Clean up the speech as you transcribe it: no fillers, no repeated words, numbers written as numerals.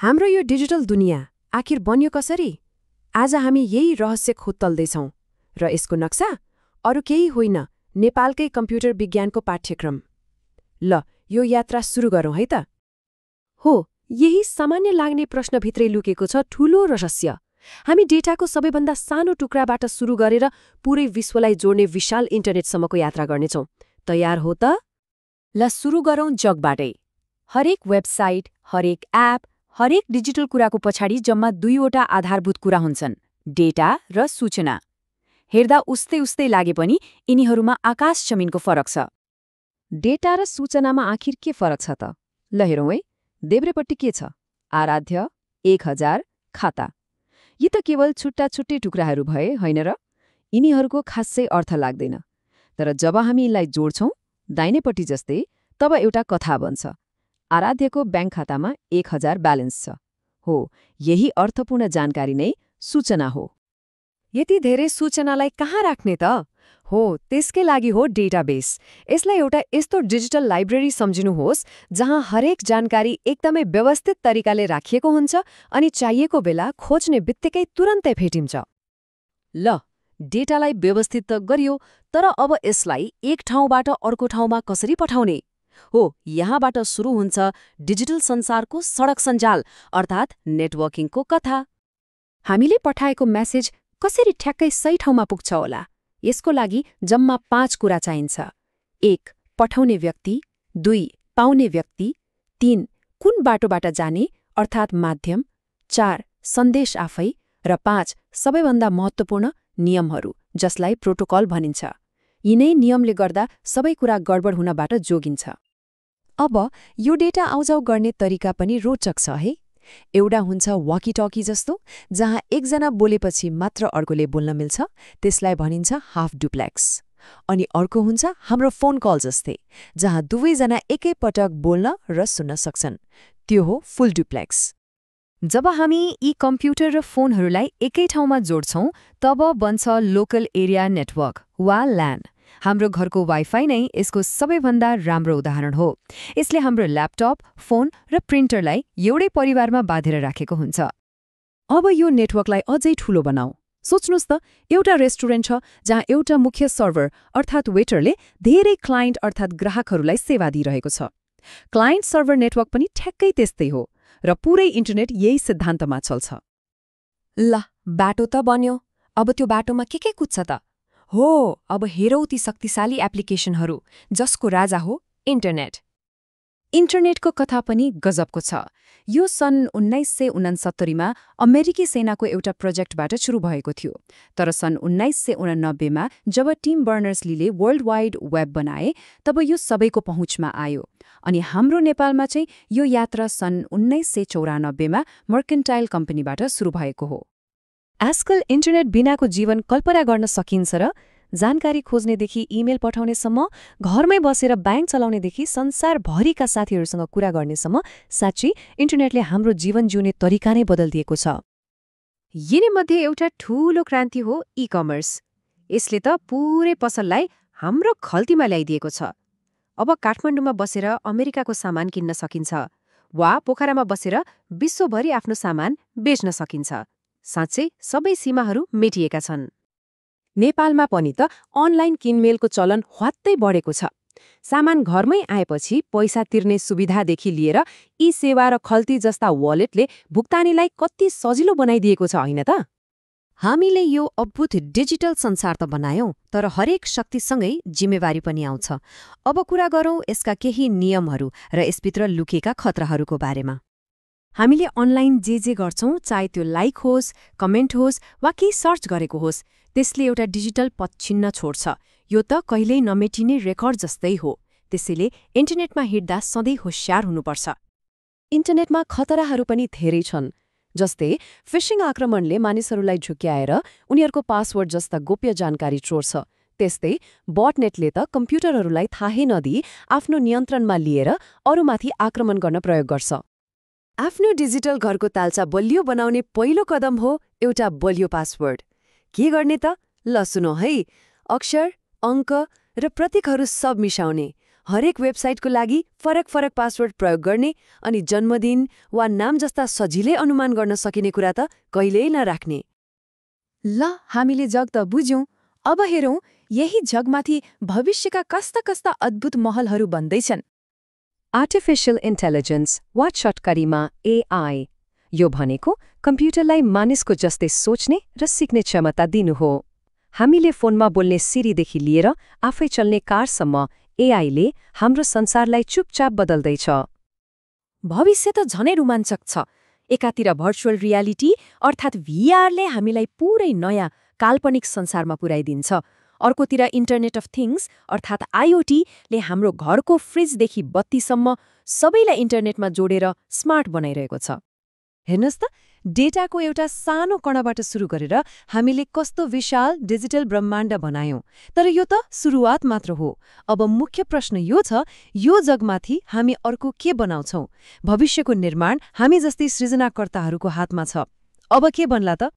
हाम्रो यो डिजिटल दुनियाँ आखिर बन्यो कसरी? आज हामी यही रहस्य खोज्दैछौँ र यसको नक्सा अरू केही होइन, नेपालकै कम्प्युटर विज्ञानको पाठ्यक्रम। ल यो यात्रा सुरु गरौँ है त। हो, यही सामान्य लाग्ने प्रश्नभित्रै लुकेको छ ठूलो रहस्य। हामी डेटाको सबैभन्दा सानो टुक्राबाट सुरु गरेर पूरै विश्वलाई जोड्ने विशाल इन्टरनेटसम्मको यात्रा गर्नेछौँ। तयार हो त? ल सुरु गरौँ जगबाटै। हरेक वेबसाइट, हरेक एप, हरेक डिजिटल कुराको पछाडि जम्मा दुईवटा आधारभूत कुरा हुन्छन्, डेटा र सूचना। हेर्दा उस्तै उस्तै लागे पनि यिनीहरूमा आकाश जमिनको फरक छ। डेटा र सूचनामा आखिर के फरक छ त? ल हेरौँ है। देब्रेपट्टि के छ? आराध्य, 1000, खाता। यी त केवल छुट्टा छुट्टै टुक्राहरू भए, होइन र? यिनीहरूको खासै अर्थ लाग्दैन। तर जब हामी यिनलाई जोड्छौँ, दाहिनेपट्टि जस्तै, तब एउटा कथा बन्छ। आराध्यको ब्याङ्क खातामा 1000 ब्यालेन्स छ। हो, यही अर्थपूर्ण जानकारी नै सूचना हो। यति धेरै सूचनालाई कहाँ राख्ने त? हो, त्यसकै लागि हो डेटाबेस। यसलाई एउटा यस्तो डिजिटल लाइब्रेरी सम्झिनुहोस् जहाँ हरेक जानकारी एकदमै व्यवस्थित तरिकाले राखिएको हुन्छ अनि चाहिएको बेला खोज्ने बित्तिकै तुरन्तै भेटिन्छ। ल, डेटालाई व्यवस्थित त गरियो, तर अब यसलाई एक ठाउँबाट अर्को ठाउँमा कसरी पठाउने? हो, यहाँबाट सुरु हुन्छ डिजिटल संसारको सडक सञ्जाल अर्थात् नेटवर्किङको कथा। हामीले पठाएको मेसेज कसरी ठ्याक्कै सही ठाउँमा पुग्छ होला? यसको लागि जम्मा 5 कुरा चाहिन्छ। 1. पठाउने व्यक्ति, 2. पाउने व्यक्ति, 3. कुन बाटोबाट जाने अर्थात् माध्यम, 4. सन्देश आफै र 5. सबैभन्दा महत्त्वपूर्ण नियमहरू जसलाई प्रोटोकल भनिन्छ। यिनै नियमले गर्दा सबै कुरा गडबड हुनबाट जोगिन्छ। अब यो डेटा आउजाउ गर्ने तरिका पनि रोचक छ है। एउटा हुन्छ वाकी-टकी जस्तो, जहाँ एकजना बोलेपछि मात्र अर्कोले बोल्न मिल्छ, त्यसलाई भनिन्छ हाफ डुप्लेक्स। अनि अर्को हुन्छ हाम्रो फोन कल जस्तै, जहाँ दुवैजना एकै पटक बोल्न र सुन्न सक्छन्, त्यो हो फुल डुप्लेक्स। जब हामी यी कम्प्युटर र फोनहरूलाई एकै ठाउँमा जोड्छौँ, तब बन्छ लोकल एरिया नेटवर्क वा ल्यान। हाम्रो घरको वाइफाई नै यसको सबैभन्दा राम्रो उदाहरण हो। यसले हाम्रो ल्यापटप, फोन र प्रिन्टरलाई एउटै परिवारमा बाँधेर राखेको हुन्छ। अब यो नेटवर्कलाई अझै ठूलो बनाऊ। सोच्नुस् त, एउटा रेस्टुरेन्ट छ जहाँ एउटा मुख्य सर्भर अर्थात् वेटरले धेरै क्लाइन्ट अर्थात् ग्राहकहरूलाई सेवा दिइरहेको छ। क्लाइन्ट सर्भर नेटवर्क पनि ठ्याक्कै त्यस्तै हो र पुरै इन्टरनेट यही सिद्धान्तमा चल्छ। ल, बाटो त बन्यो। अब त्यो बाटोमा के कुद्छ त? हो, अब हेरौँ ती शक्तिशाली एप्लिकेसनहरू जसको राजा हो इन्टरनेट। इन्टरनेटको कथा पनि गजबको छ। यो सन् 1969मा अमेरिकी सेनाको एउटा प्रोजेक्टबाट सुरु भएको थियो। तर सन् 1989मा जब टिम बर्नर्स-लीले वर्ल्ड वाइड वेब बनाए, तब यो सबैको पहुँचमा आयो। अनि हाम्रो नेपालमा चाहिँ यो यात्रा सन् 1994मा मर्केन्टाइल कम्पनीबाट सुरु भएको हो। आजकल इन्टरनेट बिनाको जीवन कल्पना गर्न सकिन्छ र? जानकारी खोज्नेदेखि इमेल पठाउनेसम्म, घरमै बसेर ब्याङ्क चलाउनेदेखि संसारभरिका साथीहरूसँग कुरा गर्नेसम्म, साँच्चै इन्टरनेटले हाम्रो जीवन जिउने तरिका नै बदलिदिएको छ। यिनीमध्ये एउटा ठूलो क्रान्ति हो ई-कमर्स। यसले त पुरै पसललाई हाम्रो खल्तीमा ल्याइदिएको छ। अब काठमाडौँमा बसेर अमेरिकाको सामान किन्न सकिन्छ वा पोखरामा बसेर विश्वभरि आफ्नो सामान बेच्न सकिन्छ। साँच्चै सबै सीमाहरू मेटिएका छन्। नेपालमा पनि त अनलाइन किनमेलको चलन ह्वात्तै बढेको छ। सामान घरमै आएपछि पैसा तिर्ने सुविधादेखि लिएर ई-सेवा र खल्ती जस्ता वालेटले भुक्तानीलाई कति सजिलो बनाइदिएको छ, होइन त? हामीले यो अद्भुत डिजिटल संसार त बनायौँ, तर हरेक शक्तिसँगै जिम्मेवारी पनि आउँछ। अब कुरा गरौँ यसका केही नियमहरू र यसभित्र लुकेका खतराहरूको बारेमा। हामीले अनलाइन जे गर्छौँ, चाहे त्यो लाइक होस्, कमेन्ट होस् वा केही सर्च गरेको होस्, त्यसले एउटा डिजिटल पदचिह्न छोड्छ। यो त कहिल्यै नमेटिने रेकर्ड जस्तै हो। त्यसैले इन्टरनेटमा हिँड्दा सधैँ होशियार हुनुपर्छ। इन्टरनेटमा खतराहरू पनि धेरै छन्। जस्तै फिशिङ आक्रमणले मानिसहरूलाई झुक्क्याएर उनीहरूको पासवर्ड जस्ता गोप्य जानकारी चोर्छ। त्यस्तै बटनेटले त कम्प्युटरहरूलाई थाहै नदिई आफ्नो नियन्त्रणमा लिएर अरूमाथि आक्रमण गर्न प्रयोग गर्छ। आफ्नो डिजिटल घरको तालचा बलियो बनाउने पहिलो कदम हो एउटा बलियो पासवर्ड। के गर्ने त? ल सुनौ है। अक्षर, अङ्क र प्रतीकहरू सब मिसाउने, हरेक वेबसाइटको लागि फरक फरक पासवर्ड प्रयोग गर्ने अनि जन्मदिन वा नाम जस्ता सजिलै अनुमान गर्न सकिने कुरा त कहिल्यै नराख्ने। ल, हामीले जग त बुझ्यौं। अब हेरौं यही जगमाथि भविष्यका कस्ता कस्ता अद्भुत महलहरू बन्दैछन्। आर्टिफिशियल इन्टेलिजेन्स वा शर्टकरीमा AI, यो भनेको कम्प्युटरलाई मानिसको जस्तै सोच्ने र सिक्ने क्षमता दिनु हो। हामीले फोनमा बोल्ने सिरीदेखि लिएर आफै चल्ने कारसम्म AIले हाम्रो संसारलाई चुपचाप बदल्दैछ। भविष्य त झनै रोमाञ्चक छ। एकातिर भर्चुअल रियालिटी अर्थात् VRले हामीलाई पूरै नयाँ काल्पनिक संसारमा पुर्याइदिन्छ, अर्कोतिर इन्टरनेट अफ थिङ्ग्स अर्थात् IoTले हाम्रो घरको फ्रिजदेखि बत्तीसम्म सबैलाई इन्टरनेटमा जोडेर स्मार्ट बनाइरहेको छ। हेर्नुहोस् त, डेटाको एउटा सानो कणबाट सुरु गरेर हामीले कस्तो विशाल डिजिटल ब्रह्माण्ड बनायौं। तर यो त सुरुवात मात्र हो। अब मुख्य प्रश्न यो छ, यो जगमाथि हामी अर्को के बनाउँछौं? भविष्यको निर्माण हामी जस्तै सृजनाकर्ताहरूको हातमा छ। अब के बन्ला त?